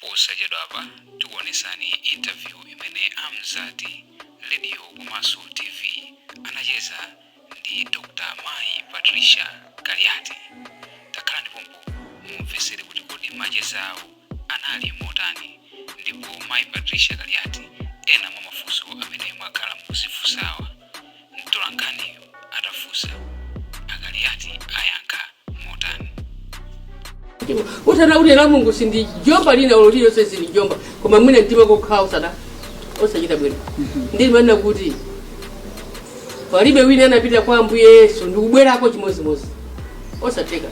Posachedwa apa tikuonesani interview imene Amzati Radio Komanso TV anacheza ndi Dr. Mai Patricia Galiati. Takhala ndipompo mumvesere kuti kodi macheza awo anali motani, ndipo Mai Patricia Galiati ena mwa mafunso amene mwakhala mukuzifunsawa. Mtolankhaniyo atafunsa, Agaliati ayankha motani. Utana ule na Mungu sindi jomba lina ulio sisi ni jomba koma mwina ntima ko khausa da osachita bwino ndi manna kuti palibe wina anapita kwa Ambuye Yesu ndikubwerako chimozimozi osateka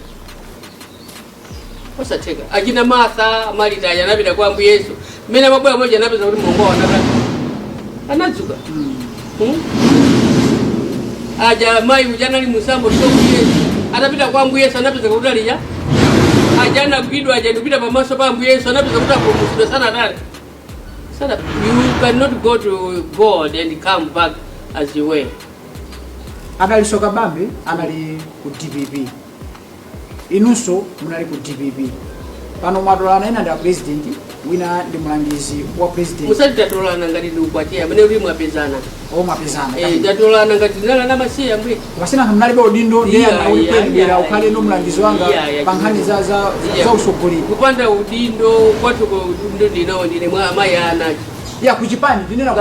ajina Martha Marita anapita kwa Ambuye Yesu mena mabwana moja anapeza kuti Mungu anazuka aja mai ujana ali musambo sio Yesu anapita kwa Ambuye Yesu anapeza kuti alija ajana kuidwa ajadupita pamaso pa Ambuye Yesu anapeza kuti akomusidwa sana dali sana. You cannot go to God and come back as you were. Anali soka bambe anali ku DPP inunso munali ku DPP pano mwatolana ena nda president wina ndi mlangizi wa president musati tatolana ngati ndikwatia amene uli mwapezana mwapezana tatolana ngati ndala na masiya mbwe wasina hamnalibe udindo ndiye anakwendera ukhale no mlangizi wanga pankhani za usogolero kupanda udindo kwatu ko udindo ndinawo ndine mwa amayi ana ya kuchipani ndinena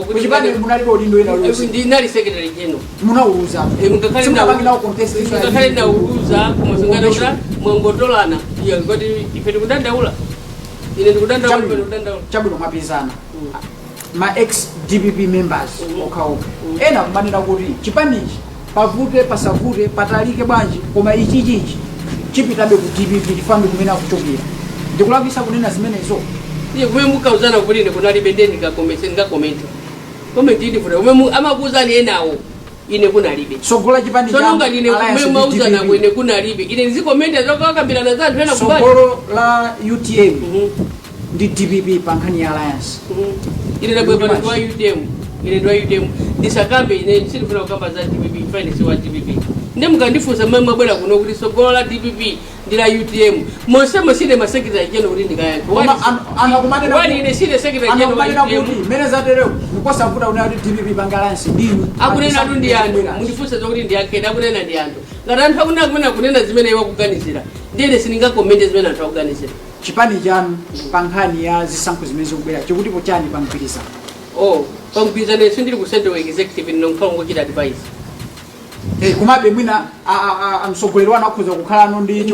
kuchipani munalibe udindo ina lusi ndinali secretary general munauza mungakhala na contest mungakhala na uruza kumusungana ula mwangotolana ya ngoti ifete kudandaula ine ndikudandaula chabwino mapezana ma ex DPP members okaoka ena kumanena kuti chipanichi pavute pasavute patalike bwanji koma ichi chipitabe ku DPP difambi kumene akuchokera ndikulabisa kunena zimenezo iye kumemuka uzana kuti ine kunalibe ndeni nga comment ndi futa amakuzani enawo ine kunalibe sogola chipani cha songa ine kumemuuzana kwene kunalibe ine nzikomenta zokakambirana za anthu ena kubali sogolo la UTM ndi DPP pankhani ya alliance ine ndabwera pa UTM ndisakambe ine sindifuna kukamba za DPP finance wa DPP ndimukandifunsa mmwe mwabwera kuno kuti sogolo la DPP ndila UTM mose mosine masekretary general kuti ndikayanga anakumanena wani ine sine secretary general kuti meneza tereo mukosa kuda una kuti DPP bangalance ndinu akunena kuti ndi anthu mundifunsa zokuti ndi akheda akunena ndi anthu ngati anthu akunena kunena zimene iwo kuganizira ndine siningakomente zimene anthu akuganizira chipani chanu pankhani ya zisankho zimene zikubwera chikuti pochani pamgwirizano pamgwirizano isu ndili ku central executive ndinokhala ngochita advice kumabe mwina amsogolero wana akhoza kukhala no ndi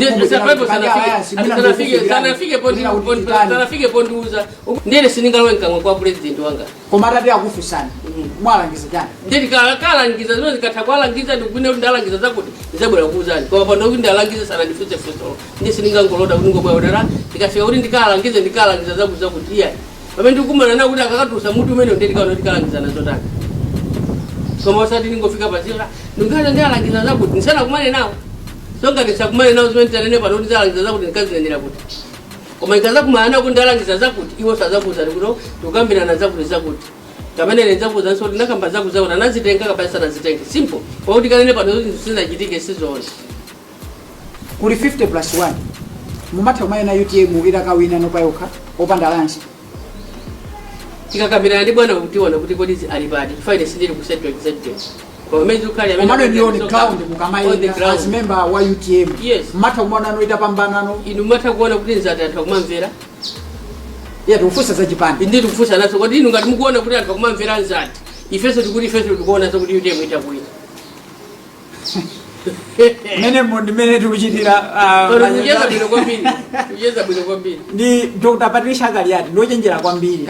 sanafike ponduza ndine siningalowe nkamwe kwa president wanga koma atati akufisani mwalangiza chani ndili kalangiza zimene zikatha kwalangiza ndikune kuti ndalangiza zakuti ndizabwera kuuzani koma pano kuti ndalangiza sana ndifunse funso ndi siningangoloda kuti ngobwera udala ndikafika kuti ndikalangiza zakuti iya pamene ndikumana nawo kuti akakatusa mutu umene ndikalangiza nazo taka koma wasati ningofika pazira ndingaza ndalangiza zakuti nisana kumane nawo songa ndisakumane nawo zimene tanene pano kuti ndalangiza zakuti ndikazinenera kuti koma ikaza kumana nawo kuti ndalangiza zakuti iwo sazakuza ndikuno tukambirana zakuti kamene nenzakuza nso ndinakamba zakuti anazitenga kapasa nazitenga simple kwa kuti kanene pano kuti sinachitike sizona kuli 50+1 mumatha kumane na UTM itakawina nopayokha opanda alliance tikakambirana ndi bwana kutiona kuti kodi alipati fine sindili ku central executive kwa mezi ukali amene ndiyo ni ground mukamaina as member wa UTM matha kumona no itapambana no inu matha kuona kuti nzati anthu akumamvera tukufunsa za chipani ndi tukufunsa naso kodi inu ngati mukuona kuti anthu akumamvera nzati ifeso tikuona so kuti UTM itakuina mene tikuchitira kujeza bwino kwambiri ndi Dr. Patricia Galiati ndochenjera kwambiri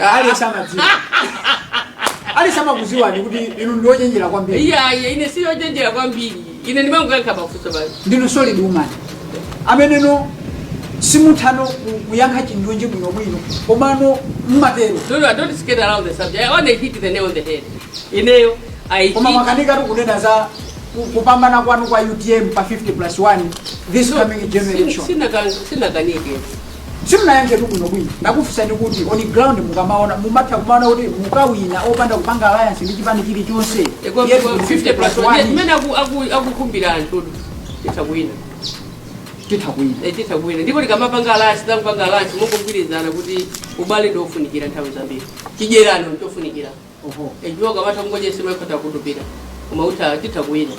alisama kuziwani kuti inu ndochenjera kwambiri iya ine siyochenjera kwambiri ine ndimangokankha mafunso basi ndinu solid woman amene no simuthano kuyankha chindunji bwino komano mmatero don't skate around the subject. I want to hit the nail on the head ineyo koma makanika kunena za kupambana kwanu kwa UTM pa 50+1 this coming generation sina kanike simna yange bwino nakufisa ndi kuti on ground mukamaona mumatha kumaona kuti mukawina opanda kupanga alliance ndi chipani chili chonse 50+1 mene akukumbira anthu itakuina tithakwina tithakwina ndipo tikamapanga alliance takupanga alliance mungogwirizana kuti ubale ndofunikira nthawi zambiri chidyerano nchofunikira ejiwa kamata mungojese maikota kutupira koma utha tithakwina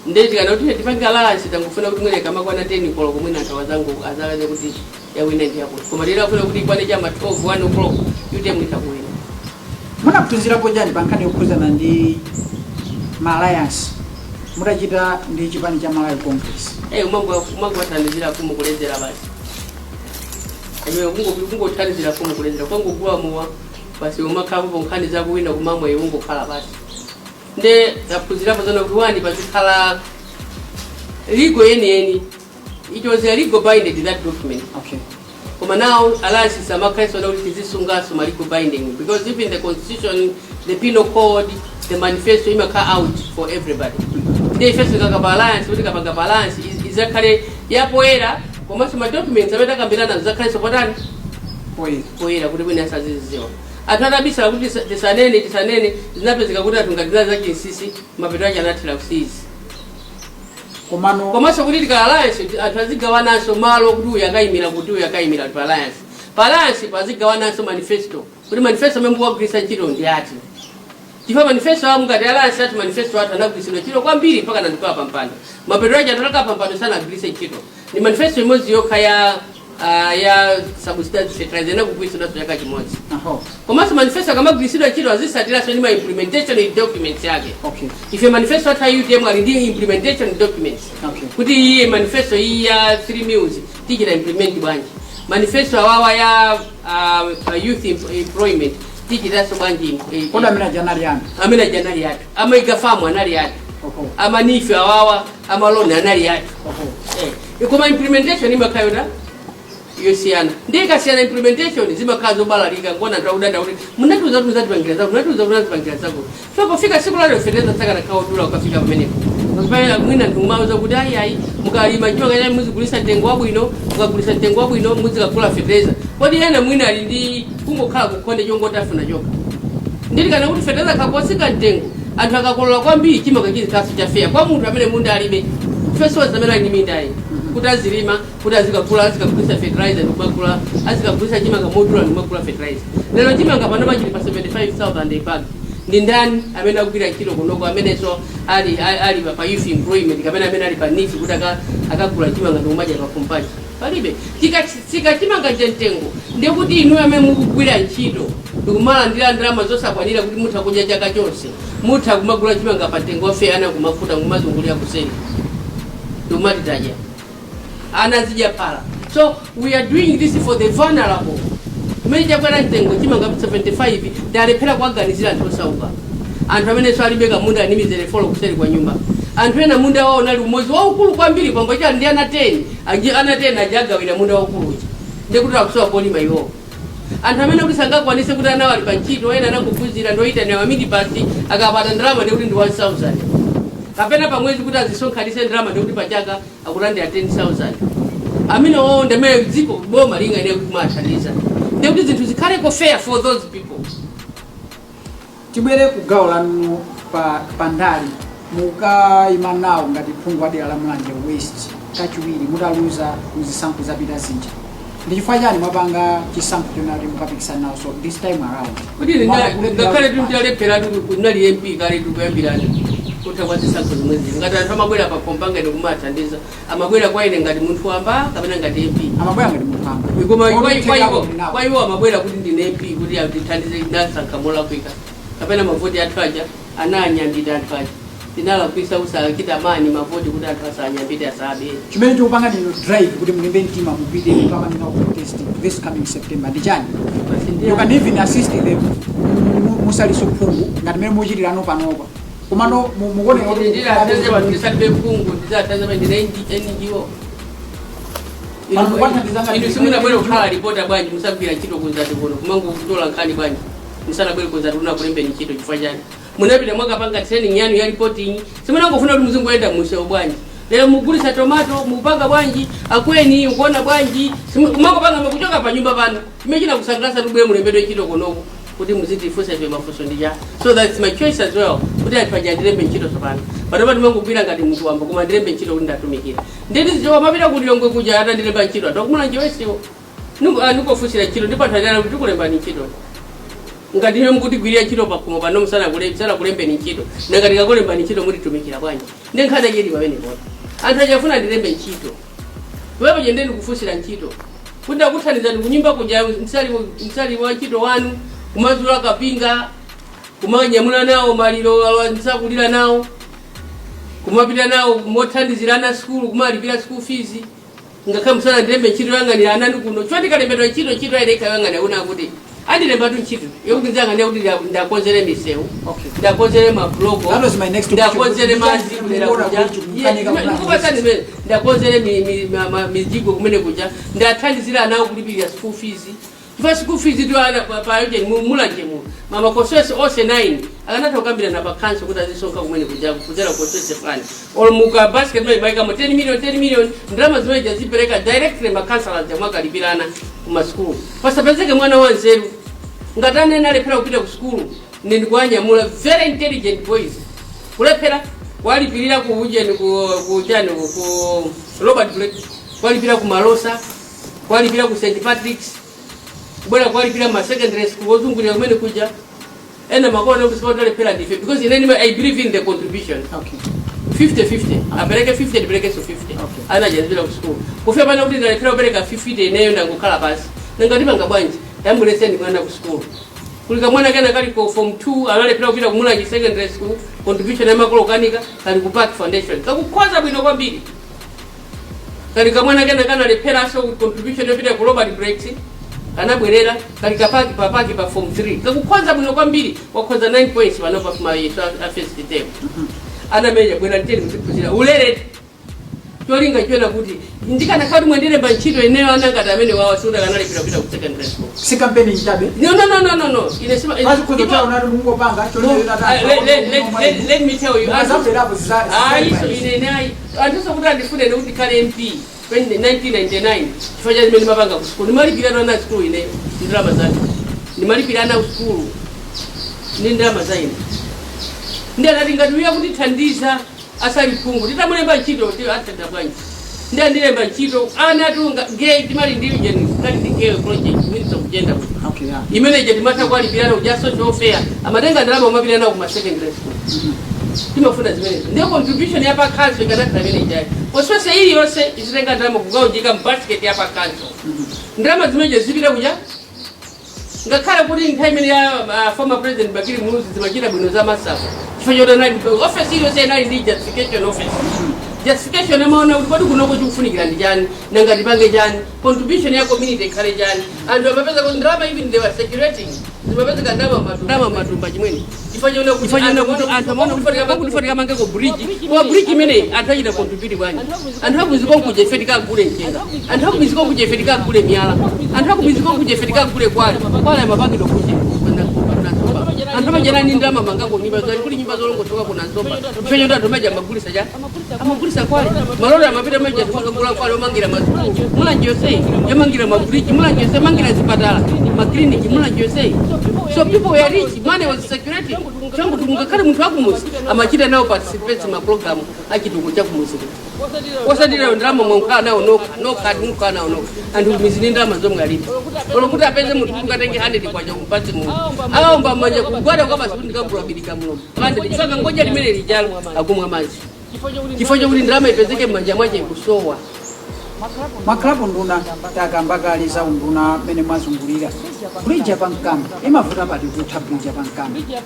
ndeti kana kuti tipange alliance tangufuna kuti mwene kamakwana 10 koloko mwina anthu wazangu azakaze kuti yawina ndi yakuti koma lero afuna kuti ikwane chama 12 1 o'clock yute mwithakwina munapituzirapo njani pankhani yokhuzana ndi ma alliance mutachita ndi chipani cha Malawi Congress umangu wathandizira fumu kulezera basi ayo kungothandizira fumu kulezera kwangogula muwa basi umakhapo nkhani zakuwina kumamwa ungokhala basi nde apuzirapo zona kuti wani pazikhala legal any it was a legal binding that document. Okay. But now alliance is a market so that it is sunga legal binding because even the constitution, the penal code, the manifesto imaka out for everybody. The first alliance, what alliance is actually yapoera kwa ma documents abeta kambirana zakale sokotani poera kuti bwina saziziwa atata bisa kuti tisanene zinapezeka kuti atungatiza zake sisi mapeto yake anatira kusisi komanso kuti tika alliance atazigawananso malo kuti yakayimira kuti yakayimira pa alliance pazigawananso manifesto kuti manifesto membu wagwisa ntchito ndi ati chifukwa manifesto amungati alliance ati manifesto ati anagwisidwa ntchito kwambiri mpaka nandikula pampando mapeto yake atalaka pampando sana agwise ntchito ni manifesto imodzi yokha ya substance fertilizer na kugwisidwa chaka chimodzi komanso manifesto kamagwisidwa ntchito azisatiraso ndi ma implementation documents yake. Okay. Ife manifesto ata UTM ali ndi implementation documents. Okay. Kuti iye manifesto hii ya 3 mills tijira implement bwanji manifesto awawa ya youth employment tijira so bwanji koda amina janali yatu ama igafamu anali yatu ama nifi awawa ama lona anali yatu ikoma implementation imakayona yosiana ndika siana implementation zimakazo balalika ngona ndaudanda kuti munatuza pangira zako so pofika siku lalo fedeza saka na kaodula ukafika pamenepo mpaya mwina ndumauza kuti ayi mukalima choka ya muzigulisa ntengo wabwino mukagulisa ntengo wabwino muzikagula fedeza kodi yena mwina ali ndi kungokhala kukonde chongo tafuna choka ndili kana kuti fedeza kakosika ntengo anthu akakolola kwambiri chima kachizi kasu cha fair kwa munthu amene munda alibe first was amene ali mindayi kuti azilima kuti azikagulisa fertilizer ndikugula azikagulisa chima kamodula ndikugula fertilizer lero chima ngapana machili pa 75,000 ipag ndi ndani amene akugwira ntchito kunoko amene so ali pa youth employment kapena amene ali pa nifi kuti akagula chima ngati umaja pa kumpachi palibe chima ngati ntengo ndiye kuti inu amene mukugwira ntchito ndikumala ndira ndalama zosakwanira kuti mutha kudya chaka chonse mutha kumagula chima ngapa ntengo wafe ana kumafuta kumazungulira kuseri ndikumatitajya anazija pala. So we are doing this for the vulnerable. Many chakwana ntengo chima ngapa 75 ndalepera kuaganizira anthu osauka anthu amene so alibeka munda ni mizere follow kuseri kwa nyumba anthu ena munda wao nali umozi waukulu kwambiri kwamba cha ndi ana 10 ana 10 ajaga wina munda waukulu uchi ndikuti akusowa polima iwo anthu amene kuti sangakwanise kuti ana wali pa ntchito ena anakuguzira ndoita na mamidi pasi akapata ndalama ndikuti ndi 1000 kapena pa mwezi kuti azisonkhanise ndalama ndikuti pachaka akulandi ya 10,000 amene wao ndemeye dziko boma linga ine kumathandiza ndikuti zinthu zikhale fair for those people. Tibwere ku gawo lanu pa ndali mukayima nawo ngati phungu adera la Mulanje West kachiwiri mutaluza muzisankho zapita zinja ndi chifukwa chani mwapanga chisankho chonati mukapikisana nawo so this time around kuti ngakhale tindalephera kunali MP kale tikuyambirani kutha kwa zisankho zimwezi ngati anthu amabwera pa kompanga ine kumathandiza amabwera kwa ine ngati munthu wamba kapena ngati MP amabwera ngati munthu wamba ikoma kwa iwo amabwera kuti ndine MP kuti atithandize nasankha molakwika kapena mavoti athu aja ananyambita anthu aja tinala kuisa usakita mani mavoti kuti anthu asanyambite asabe chimene chokupanga ndino drive kuti mulimbe mtima mupite pamanena protest this coming September ndi chani you can even assist them musaliso phungu ngati mene muchitira ano panopa komano muone kuti ndira ateze bantu ndisalbe phungu ndizateze bandine NGO inu simuna bwere kukhala ripota bwanji musagwira ntchito kunzati kuno kumango kutola nkhani bwanji musana bwere kunzati kuna kulembe ntchito chifukwa chani munapita mwakapanga training yanu ya reporting simunangofuna kuti muzingoenda museo bwanji lero mugulisa tomato mupanga bwanji akweni ukuona bwanji mwakapanga mukuchoka pa nyumba pano imechina kusangalasa tubwere mulembedwe ntchito konoko kuti muziti ifusa ife mafuso ndija so that's my choice as well kuti atwajandilembe ntchito sopano Patapati mangogwira ngati munthu wamba koma ndilembe ntchito kuti ndatumikira. Ndeti zichoka mapita kuti Lilongwe kuja atandilemba ntchito atakumula njiwesiwo. Ndikofunsira ntchito ndipathalira kuti kulembani ntchito. Ngati niwe mukutigwirira ntchito pakhomo pano musana kulembeni ntchito. Nanga ndikakulembani ntchito mutitumikira bwanji. Ndenkhana chedi pamene pona. Anthu achafuna ndilembe ntchito. Wewe jendeni kufunsira ntchito. Kunda kuthandiza kunyumba kuja msali wa ntchito wanu kumazula kapinga kumanyamula nawo maliro nsakulira nawo kumapita nawo mothandizirana school kumalipira school fees ngakha musana ndilembe ntchito yangani anani kuno choti kalembedwa ntchito ayileka yangani una kuti andilemba tu ntchito yokuti nzanga kuti ndakonzere misewu ndakonzere mablogo ndakonzere mazi kulera kuja ndikupasani mene ndakonzere mizigo kumene kuja ndathandizira nawo kulipira school fees chifukwa school fees tu ana payoje mulanje mu mama koswese ose 9 akanatha kukambira na bakhanso kuti azisonka kumene kuja kuzera koswese fund olumuka basket mai maika mo 10 million ndalama zimene zipereka directly makhansala jamwa kalipirana kuma school pasapezeke mwana wanzeru ngatane nalephera kupita ku school ndikuanyamula very intelligent boys kulephera walipirira ku ujeni ku Robert Blake walipira ku Malosa walipira ku St Patrick's bora walipira ma secondary school wozungulira kumene kuja ena makona kusikota lephera ndife because in any I believe in the contribution 50-50 apereke 50 ndipereke so 50 ana jazibira ku school kufika pana kuti ndalephera kupereka 50 ineyo ndangokhala basi ngati manga bwanji yambuleseni mwana ku school kulika mwana kana kali ko form 2 analephera kupita kumulanje secondary school contribution ya makolo kanika kali ku Park Foundation kakukhoza bwino kwambiri kali kamwana kana lephera so contribution yopita ku Robert Breaks anabwerera kali kapaki papaki pa form 3 kakukhoza bwino kwambiri wakhoza 9 points panopa kuma first term ana meja bwera nteni kuzikuzira ulere cholinga chona kuti ndikana khadi mwendelemba ntchito ineyo anangati amene wawa sunda kanalipira kupita ku secondary school si campaign nchabe no inesema let me tell you andiso kuti andifune nekuti kale MP 1999 chifukwa cha zimene mapanga ku school nimalipirana na school ineyo ndalama zake nimalipirana ku school ni ndalama zaine ndiyati ngati uya kutithandiza asali phungu titamulemba ntchito atenda bwanji ndilemba ntchito ana tunga gate mali diligence kali gate project minister kugenda imene je timata kwali pilano ja social fair amatenga ndalama mapilana ku secondary school timafuna zimene ndio contribution ya pa council kana kamene ijaye oswese hili yose izitenga ndalama kugaujika mbasket ya pa council ndalama zimene zipita kuja ngakhala kuti nthawi ya former president Bakiri Muluzi zimachita bwino za masafu chifanyota nali office hiyo sasa nali ndi justification office justification amaona kuti kunoko chikufunikira ndi chani nanga tipange chani contribution ya community ikhale chani anthu amapeza kuti ndalama even they were circulating zimapezeka ndalama matumba chimweni chifanyona kuti anthu amaona kuti fatika mange ko bridge imene anthu achita contribute bwanji anthu akuziko kuje ifetika kule njenga anthu akuziko kuje ifetika kule miyala anthu akuziko kuje ifetika kule kwali amapangidwa kuje anthu amajana ni ndalama mangango nyumba zali kuli nyumba zolongo toka kuna nzomba ifenyo ndo amaja amagulisa kwali malolo amapita amaja tukangula kwali omangira mazulu mulanje yose yamangira mabridge mulanje yose mangira zipatala ma clinic mulanje yose so people were rich money was circulating changu tungakale muntu akumusi amachita nawo participate ma program achituko cha kumusi osadira ndalama mwankana nawo no card mukana nawo anthu mizini ndalama zomwalipa olokuti apeze muntu kungatenge 100 kwaje kumpatse mu aomba manje kugwada kwa basi ndikabula bidika mulo pande chifaka ngoja limene lijalo akumwa mazi chifanya kuti ndalama ipezeke manja mwaje kusowa maklabu nduna takambakaliza unduna mene mwazungulira bridge ya pankando imavuta pati kutha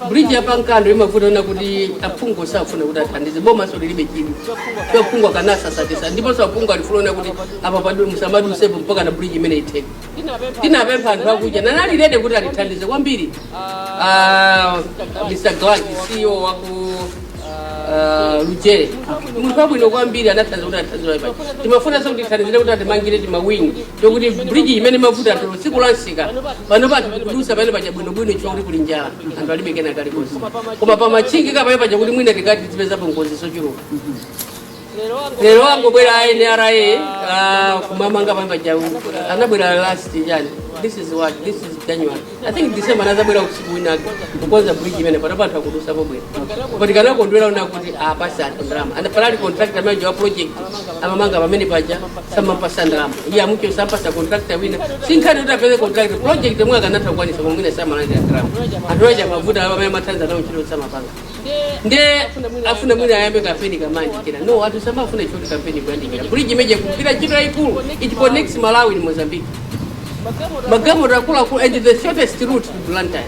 bridge ya pankando imavuta na kuti aphungu safuna kuti athandize boma so lilibe chini kwa phungu kanasa satisa ndipo so aphungu alifuna kuti apa padu musamadu sepo mpaka na bridge imene itheke tinapempha anthu akuja na nali rede kuti alithandize kwambiri Mr. Glad CEO waku Luchere muntu wabwino kwambiri anathandiza kuti athandize pali timafuna so kuti thandize kuti atimangire timawini ndokuti bridge imene mavuta to siku lansika pano pati kudusa pale paja bwino chifukwa kuti kuli njala anthu alibe kena kali konse koma pamachingi kapale paja kuti mwina tikati tipezapo ngozi sochuluka lero angobwera NRA kumamanga pamwe paja anabwera last jani this is January. I think December another bwera usiku wina kukonza bridge imene pana panthu akudusa pobwera kupatikana kondwera una kuti apasa ndalama and palali contractor manager wa project amamanga pamene paja samapasa ndalama iye amucho sapasa contractor wina sinkhani kuti apeze contractor project mwe akanatha kukwanisa pomwina samalanda ndalama anthu aja mavuta aba amene matanza nawo chilo samapanga nde afuna mwina ayambe kampeni kamandikira no anthu samafuna choti kampeni kuyandikira bridge imeje kupita chito yaikulu it connects Malawi ni Mozambique Magamo rakula and the shortest route to Blantyre.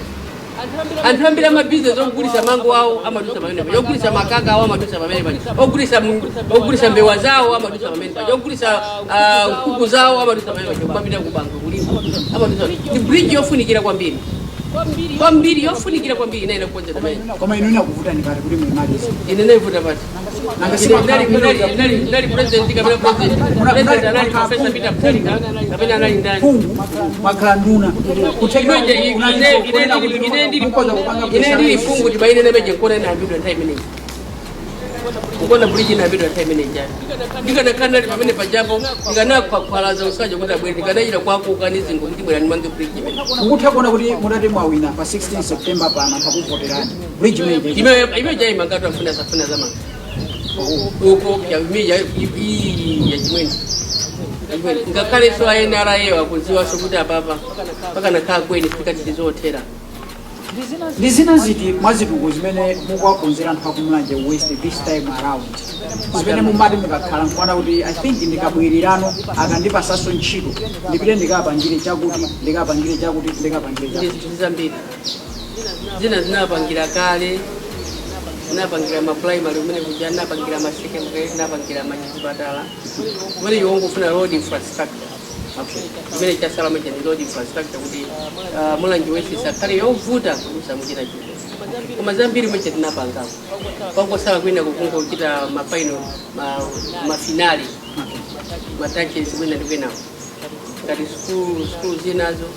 Anthu ambiri amabizinesi okugulisa mango awo amadusa pamene paja, okugulisa makaka awo amadusa pamene paja, okugulisa mbewa zawo amadusa pamene paja, okugulisa nkhuku zawo amadusa pamene paja, kumapita kubanga kulima amadusa. Ndi bridge yofunikira kwambiri yofunikira kwambiri inaenda kukonza pamene. Koma ino inakuvutani kale kuti mwemadisa. Ine naivuta pati. Nali president kapena president anali professor Peter Mutharika kapena anali ndani. Fungu makhala nduna kuthekera ine ndili fungu tibaine nemeje nkona inaambidwa nthawi imeneyi ukona bridge inaambidwa nthawi imeneyi jani ndikanakhala pamene pajapo ndikanakhwalaza usaja kuti abwere ndikanachita kwako ukanizingo kuti bwera ndimange bridge imeneyi ukutha kuona kuti mutati mwawina pa 16 September pana mpakuvoterani bridge imeja imangatu afuna safuna zamanga uko ya imeja ya chimweni ngakhale so NRA wakuziwa sokuti apapa paka nakhala kweni tikati tizothera ndizina ziti mwazituko zimene mukwakonzera anthu akumulanje west this time around zimene mumati mukakhala nkwana kuti I think ndikabwirirano akandipasaso ntchito ndipite ndikapangire chakuti zambiri zina zinapangira kale zinapangira ma primary umene kuja zinapangira ma secondary zinapangira ma chipatala umene yongofuna road infrastructure imene chasala manje ndi road infrastructure kuti mulanje wese sakale yovuta kudusa muchita chito koma zambiri mweche tinapangako pangosala kwina kukunga kuchita mafinali matouches mwina ndikwenawo ngati school zinazo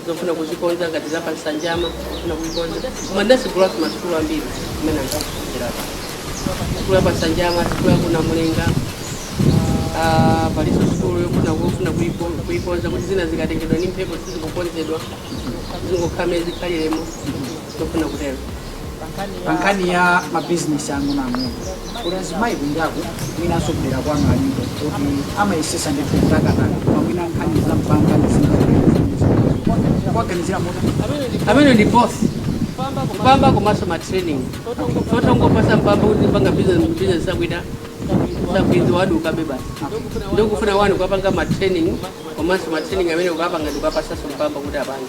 zofuna kuzikonza ngati zapa Nsanjama zofuna kuzikonza koma ndasigula maskulu ambiri kumene angakuchirapa skulu yapa Nsanjama skulu yakuna Mulenga paliso skulu yofuna kuikonza kuti zina zikatengedwa ni mphepo sizikukonzedwa zingokhamira zikhaliremo zofuna kutero pankhani ya mabizinesi ang'onoang'ono kuti azimayi kunjaku mwinanso kudera kwanu alipo kuti amayesesa ndithu kutakataka koma mwina nkhani za mpanga kwaganizira mota amene ndi both kupamba komanso ma training sotongopasa mpamba kuti panga business sakwita sakwizi waduka bebasi ndikufuna wanu kupanga ma training komanso ma training amene ukapanga ndikupasaso mpamba kuti apange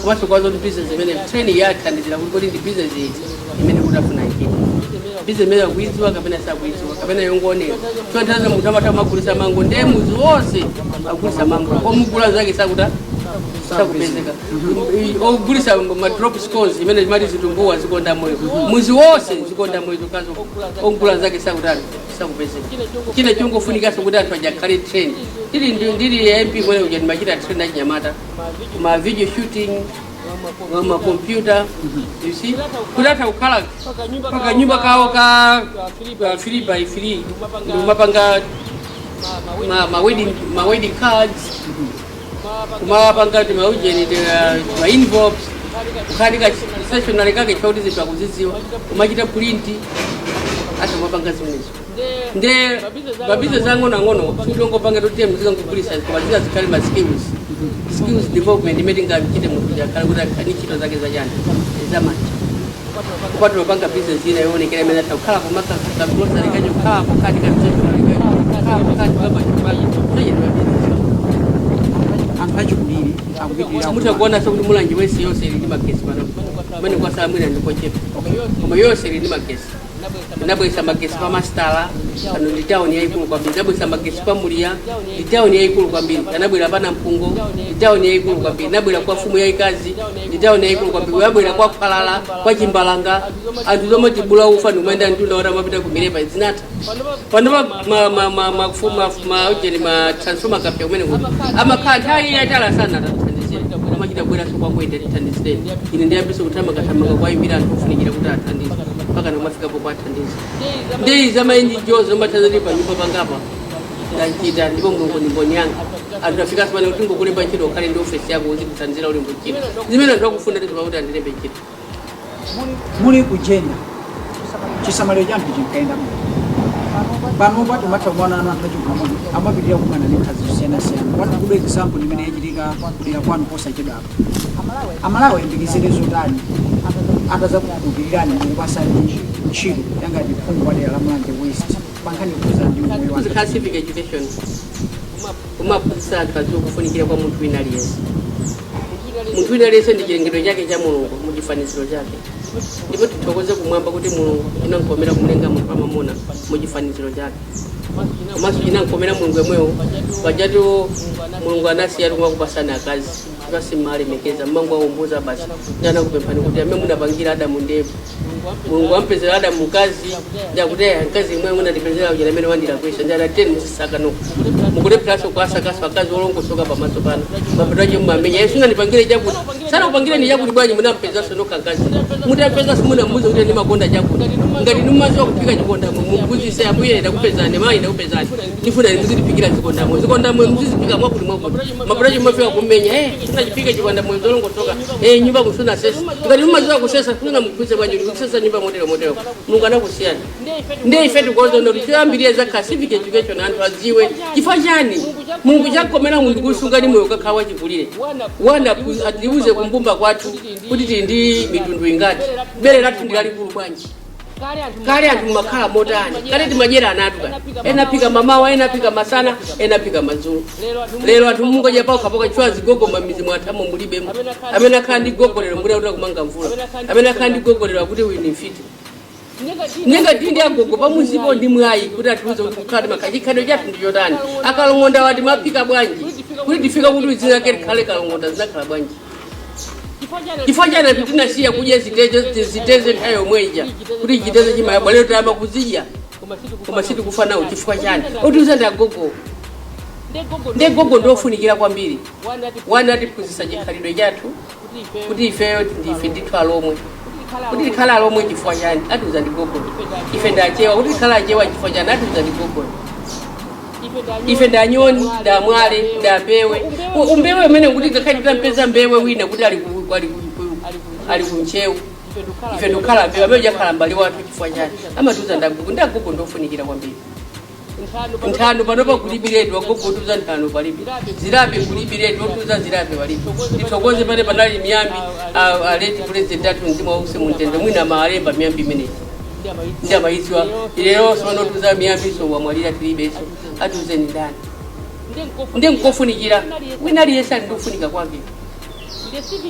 komanso kwazo ndi business imene training yakhandizira kuti ndi business imene kutafuna ikiti business imene akuidziwa kapena sakuidziwa kapena yongoonera chontaza munthu amatha magulisa mango ndiye muzi wonse agulisa mango omugula zake sakuta sakupezeka ogulisa ma drop scores imene zimati zitumbuwa zikonda moyo muzi wonse zikonda moyo zokazo ogula zake sakutani sakupezeka china chongofunikaso kuti anthu ajakhale train ndili MP kwene uja ndimachita train achinyamata ma video shooting ma computer you see kudatha kukhala pakanyumba kawo ka 3x3 ndimapanga ma wedding cards kumapanga kuti maujeni ma envelopes kukhalika stationary kake chauti zinthu akuzidziwa kumachita print ati mapanga zimenezo nde mabizinesi ang'onoang'ono siutongopanga toti muzikangugulisa koma zikhale ma skills development imene ingachite munthu jakhala kuti akhani ntchito zake zachani zamanja kupatula panga business ina yoonekera imene atha kukhala kumakagulosari kacho kukhala pokati ka stationary kacho kukhala pokati kabachipacho ankachikubiri akupitirira mutakuona sokuti mulanje wese yonse ili ndi magesi panopo pamene kwasalamwina ndikochepa koma yonse ili ndi magesi nabwesa magesi pa mastala pano ndi town yaikulu kwambiri nabwesa magesi pa Muliya ndi town yaikulu kwambiri kanabwera pana Mpungo ndi town yaikulu kwambiri nabwera kwa Fumu Yaikazi ndi town yaikulu kwambiri nabwera kwa Phalala kwa Chimbalanga anthu zomwe tibula ufa ndikumayenda ntunda ora mapita kumirepa zinatha panopa ujeni ma transformer kapya kumene kuti amakhala nthawi yayitali sana atathandizira amachita bwera sokwangoita tithandizireni ine ndiyambiso kutama kathamanga kwayimbira anthu ofunikira kuti athandize mpaka nomafikapo kwathandiza ndi zamainji jozo matazali pa nyumba pangapa ndachita ndipo mulungu ndimboni yanga atafika pano kuti ngokulemba ntchito ukhale ndi ofesi yako uzikuthandizira ulembo ntchito zimene anthu akufuna tizopa kuti andilembe ntchito muli kujenda chisamaliro cha anthu chinkaenda panopa timatha kuona anthu achigulamo amapitirira kumana ndi nkhanza zosiyanasiyana pano kudo example imene yachitika kudera kwanu posachedwapa amalawi ayembekeze zotani atazakupirirani mukupasani ntchito yangati phungu kwa dera la Mulanje West pankhani kuza ndi moyo wanu kuzikhala civic education kumaphunzitsa anthu azikufunikira kwa munthu wina aliyense. Munthu wina aliyense ndi chilengedwe chake cha Mulungu muchifaniziro chake, ndipo tithokoze kumwamba kuti Mulungu inankomera kumulenga munthu amamuna muchifaniziro chake. Komanso inankomera Mulungu yemweyo pajatu Mulungu anasiya tumwa kupasana akazi tukasimalemekeza mmangu aumbuza basi ndana kupemphani kuti amene munapangira Adamu ndevu Mulungu ampezera Adamu mkazi ndakutaya mkazi imwe munandipezera ujana amene wandilakwisa ndana 10 musisaka no mukulephaso kwasakaso akazi olongosoka pamaso pano mapataje mmamenya Yesu nganipangire chakuti sana kupangire ni chakuti bwanyi munampeza sono kankazi mutapeza simuna mbuzo kuti ndi makonda chakuti ngati numazo kupika chikonda mubuzise ambuye ndakupezani mai ndakupezani ndifuna ndizipikira zikonda mwe muzipika mwakuti mapataje mmafika kumenya tunachipika chikonda mwe zolongosoka nyumba kusuna sesa ngati numazo kusesa kuna mkuze bwanyi kusesa nyumba modelo Mungu anakusiyana ndiye ife tukozo ndo tuyambirie za civic education anthu aziwe chifanyani Mungu chakomera mundu kusunga ni moyo kakhawa chivulire wana atiuze kumbumba kwathu kuti ndi mitundu ingati bere lathu ndilali kulu bwanji kale anthu makhala motani kale timajera anatu enapika mamawa enapika masana enapika madzulo lero anthu mungu japa kapoka chwa zigogo mamizi mwathamo mulibe amene akhala ndi gogo lero mbuli akuti kumanga mvula amene akhala ndi gogo lero akuti wini fiti nenga dindi agogo pamuzipo ndi mwayi kuti atiuze kukhala makachikhado chathu ndi chotani akalongonda wati mapika bwanji kuti tifika kuti zina kale khale kalongonda zinakhala bwanji Kifanya tinasiya kudya ziteze hayo mweja kuti chiteze chimaya lero tayamba kuzidya koma situ kufana chifukwa chani utiuza ndagogo ndegogo ndofunikira kwambiri wana atiphunzitsa chikhalidwe chathu kuti ifeyo ndife ndithu alomwe kuti tikhala alomwe chifukwa chani atiuza ndigogo ife ndachewa kuti tikhala achewa chifukwa chani atiuza ndigogo ife ndanyoni ndamwale ndambewe umbewe umene kuti ngakhale tampeza mbewe wina kuti ali kunchewu ife ndokhala mbewe amene jakhala mbali wathu chifukwa chani amatiuza ndagogo ndofunikira kwambiri nthano panopa kulibiredwa gogo tuza nthano palibe zirabe kulibiredwa tuza zirabe walibe tithokoze pale panali miyambi aleti president athu mzimu wause muntende mwina maalemba miyambi imeneyi ndabayizwa lero sono tuza miyambi so wamwalira tilibeso atuze ni ndani ndenkofunikira wina aliyesa ndofunika kwambiri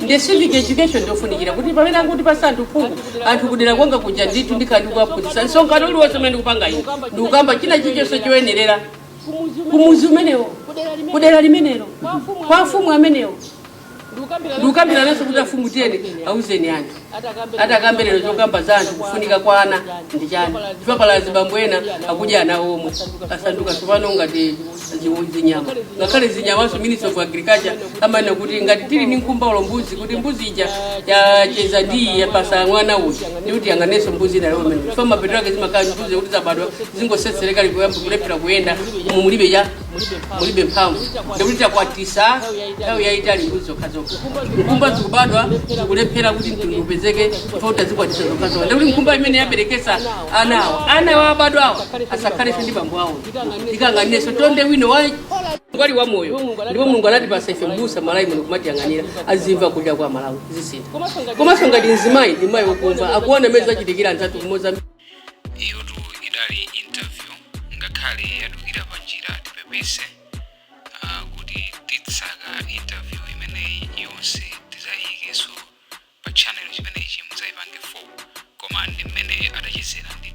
ndi civic education ndofunikira kuti pamene kuti pasanthu phungu anthu kudera kwanga kuja ndithu ndikhandikuwaphunzitsa nsonkhano uliwonse umene ndikupanga ine ndikukamba china chilichonse choyenerera kumuzi umenewo kudera limenelo kwa mfumu amenewo ndikukambira naso kuti afumu tiyeni auzeni anthu atakambelero chokamba za anthu kufunika kwa ana ndi chani chifapala zimbambwena akudya ana omwe asanduka tsopano ngati zinyama ngakhale zinyamaso Ministry of Agriculture amene kuti ngati tili ni nkhumba ulo mbuzi kuti mbuzi ija yacheza ndi yapasa mwana uyu ndikuti yanganeso mbuzi na lero mene fama petrake zimakhala mbuzi kuti zabadwa zingosesereka likuyamba kulephera kuyenda mulibe mphamvu ndikuti takwatisa nthawi yayitali mbuzi zokhazoka nkhumba zikubadwa zikulephera kuti mtundu upezeke chifukwa zikwatisa zokhazoka ndikuti nkhumba imene yaberekesa anawo abadwawo asakhale ndi bambo awo ikang'anineso tonde wino wali wa moyo ndipo Mulungu anatipasa ife mbusa malayi muno kumatiyang'anira azimva kudya kwa Malawi zisintha komanso ngati mzimayi ndi mayi wokumva akuona meza achitikira anthu athu kumozambika iyotu idali interview ngakhale yadukira panjira tipepese kuti titsaka interview imeneyi yonse tizayiikeso pa channel chimenechi muzaipange 4 koma ndi mmene adachezera ndi